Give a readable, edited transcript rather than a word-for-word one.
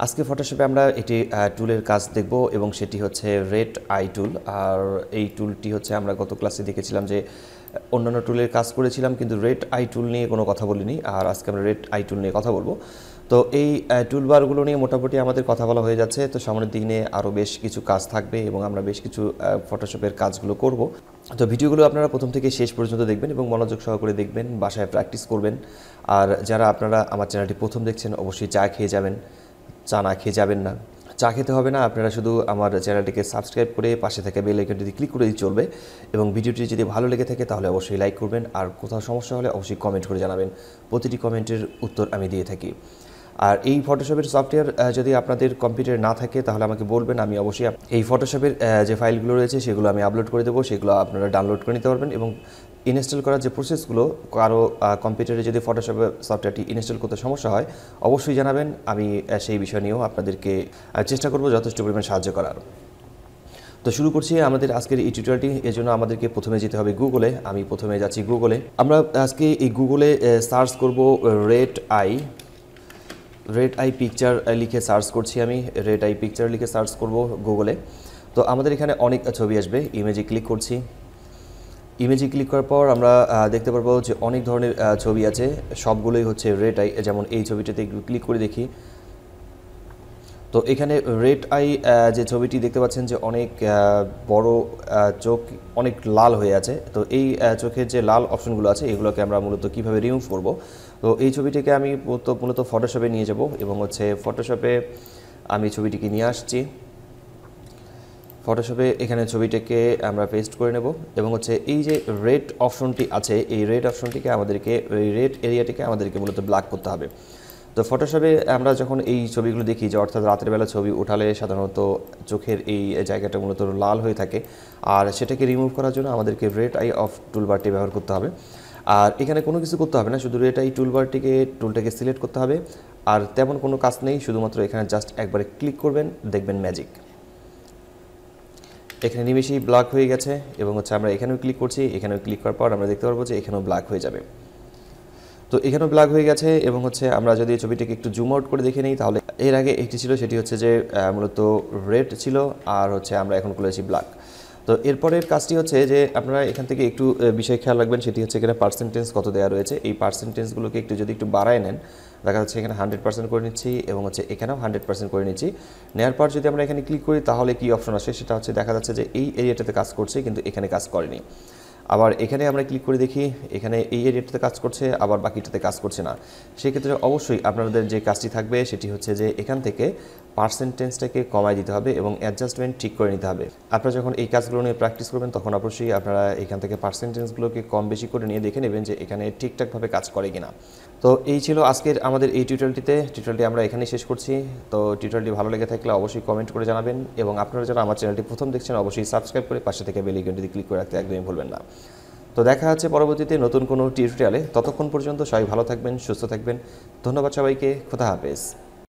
আজকে ফটোশপে আমরা একটি টুলের কাজ দেখব এবং সেটি হচ্ছে রেড আই টুল। আর এই টুলটি হচ্ছে আমরা গত ক্লাসে দেখেছিলাম যে অন্যান্য টুলের কাজ করেছিলাম, কিন্তু রেড আই টুল নিয়ে কোনো কথা বলিনি। আর আজকে আমরা রেড আই টুল নিয়ে কথা বলবো। তো এই টুলবারগুলো নিয়ে মোটামুটি আমাদের কথা বলা হয়ে যাচ্ছে। তো সামনের দিনে আরও বেশ কিছু কাজ থাকবে এবং আমরা বেশ কিছু ফটোশপের কাজগুলো করব। তো ভিডিওগুলো আপনারা প্রথম থেকে শেষ পর্যন্ত দেখবেন এবং মনোযোগ সহকারে দেখবেন, বাসায় প্র্যাকটিস করবেন। আর যারা আপনারা আমার চ্যানেলটি প্রথম দেখছেন অবশ্যই চা খেয়ে যাবেন, চা না খেয়ে যাবেন না। চা খেতে হবে না, আপনারা শুধু আমার চ্যানেলটিকে সাবস্ক্রাইব করে পাশে থাকা বেল আইকনটি ক্লিক করে দিয়ে চলবে। এবং ভিডিওটি যদি ভালো লেগে থাকে তাহলে অবশ্যই লাইক করবেন, আর কোথাও সমস্যা হলে অবশ্যই কমেন্ট করে জানাবেন। প্রতিটি কমেন্টের উত্তর আমি দিয়ে থাকি। আর এই ফটোশপের সফটওয়্যার যদি আপনাদের কম্পিউটারে না থাকে তাহলে আমাকে বলবেন, আমি অবশ্যই এই ফটোশপের যে ফাইলগুলো রয়েছে সেগুলো আমি আপলোড করে দেবো, সেগুলো আপনারা ডাউনলোড করে নিতে পারবেন। এবং ইনস্টল করার যে প্রসেসগুলো, কারো কম্পিউটারে যদি ফটোশপের সফটওয়্যারটি ইনস্টল করতে সমস্যা হয় অবশ্যই জানাবেন, আমি সেই বিষয় নিয়েও আপনাদেরকে চেষ্টা করব যথেষ্ট পরিমাণ সাহায্য করার। তো শুরু করছি আমাদের আজকের এই টিউটোরিয়ালটি। এর জন্য আমাদেরকে প্রথমে যেতে হবে গুগলে। আমি প্রথমে যাচ্ছি গুগলে। আমরা আজকে এই গুগলে সার্চ করব রেড আই পিকচার লিখে সার্চ করছি। আমি রেড আই পিকচার লিখে সার্চ করব গুগলে। তো আমাদের এখানে অনেক ছবি আসবে। ইমেজে ক্লিক করছি। ইমেজে ক্লিক করার পর আমরা দেখতে পারবো যে অনেক ধরনের ছবি আছে, সবগুলোই হচ্ছে রেড আই। যেমন এই ছবিটাতে একটু ক্লিক করে দেখি। তো এখানে রেড আই যে ছবিটি দেখতে পাচ্ছেন যে অনেক বড় চোখ, অনেক লাল হয়ে আছে। তো এই চোখের যে লাল অপশনগুলো আছে এগুলোকে আমরা মূলত কীভাবে রিমুভ করব। তো এই ছবিটিকে আমি মূলত ফটোশপে নিয়ে যাব এবং হচ্ছে ফটোশপে আমি ছবিটিকে নিয়ে আসছি। ফটোশপে এখানে ছবিটাকে আমরা পেস্ট করে নেব এবং হচ্ছে এই যে রেড অপশনটি আছে এই রেড অপশনটিকে আমাদেরকে, এই রেড এরিয়াটিকে আমাদেরকে মূলত ব্ল্যাক করতে হবে। তো ফটোশপে আমরা যখন এই ছবিগুলো দেখি, যে অর্থাৎ রাতের বেলা ছবি উঠালে সাধারণত চোখের এই জায়গাটা মূলত লাল হয়ে থাকে, আর সেটাকে রিমুভ করার জন্য আমাদেরকে রেড আই অফ টুলবারটি ব্যবহার করতে হবে। আর এখানে কোনো কিছু করতে হবে না, শুধু রেড আই টুলটাকে সিলেক্ট করতে হবে। আর তেমন কোনো কাজ নেই, শুধুমাত্র এখানে জাস্ট একবারে ক্লিক করবেন, দেখবেন ম্যাজিক এখানে নিমেষেই ব্ল্যাক হয়ে গেছে। এবং হচ্ছে আমরা এখানেও ক্লিক করছি, এখানেও ক্লিক করার পর আমরা দেখতে পারবো যে এখানেও ব্ল্যাক হয়ে যাবে। তো এখানেও ব্ল্যাক হয়ে গেছে। এবং হচ্ছে আমরা যদি ছবিটাকে একটু জুম আউট করে দেখে নিই, তাহলে এর আগে একটি ছিল, সেটি হচ্ছে যে মূলত রেড ছিল, আর হচ্ছে আমরা এখন করেছি ব্ল্যাক। তো এরপরের কাজটি হচ্ছে যে আপনারা এখান থেকে একটু বিষয় খেয়াল রাখবেন, সেটি হচ্ছে এখানে পার্সেন্টেজ কত দেওয়া রয়েছে। এই পার্সেন্টেজগুলোকে একটু বাড়ায় নেন। দেখা যাচ্ছে এখানে 100% করে নিচ্ছি এবং হচ্ছে এখানেও 100% করে নিচ্ছি। নেওয়ার পর যদি আমরা এখানে ক্লিক করি তাহলে কি অপশন আসে, সেটা হচ্ছে দেখা যাচ্ছে যে এই এরিয়াটাতে কাজ করছে কিন্তু এখানে কাজ করেনি। আবার এখানে আমরা ক্লিক করে দেখি, এখানে এই এরিয়াটাতে কাজ করছে, আবার বাকিটাতে কাজ করছে না। সেক্ষেত্রে অবশ্যই আপনাদের যে কাজটি থাকবে সেটি হচ্ছে যে এখান থেকে পার্সেন্টেজটাকে কমায় দিতে হবে এবং অ্যাডজাস্টমেন্ট ঠিক করে নিতে হবে। আপনারা যখন এই কাজগুলো নিয়ে প্র্যাকটিস করবেন তখন অবশ্যই আপনারা এখান থেকে পার্সেন্টেজগুলোকে কম বেশি করে নিয়ে দেখে নেবেন যে এখানে ঠিকঠাকভাবে কাজ করে কিনা। তো এই ছিল আজকের আমাদের এই টিউটোরিয়ালটি আমরা এখানেই শেষ করছি। তো টিউটোরিয়ালটি ভালো লেগে থাকলে অবশ্যই কমেন্ট করে জানাবেন এবং আপনারা যারা আমার চ্যানেলটি প্রথম দেখছেন অবশ্যই সাবস্ক্রাইব করে পাশে থেকে বেল আইকনটি ক্লিক করে রাখতে একদমই ভুলবেন না। তো দেখা হচ্ছে পরবর্তীতে নতুন কোনো টিউটোরিয়ালে। ততক্ষণ পর্যন্ত সবাই ভালো থাকবেন, সুস্থ থাকবেন। ধন্যবাদ সবাইকে। খোদা হাফেজ।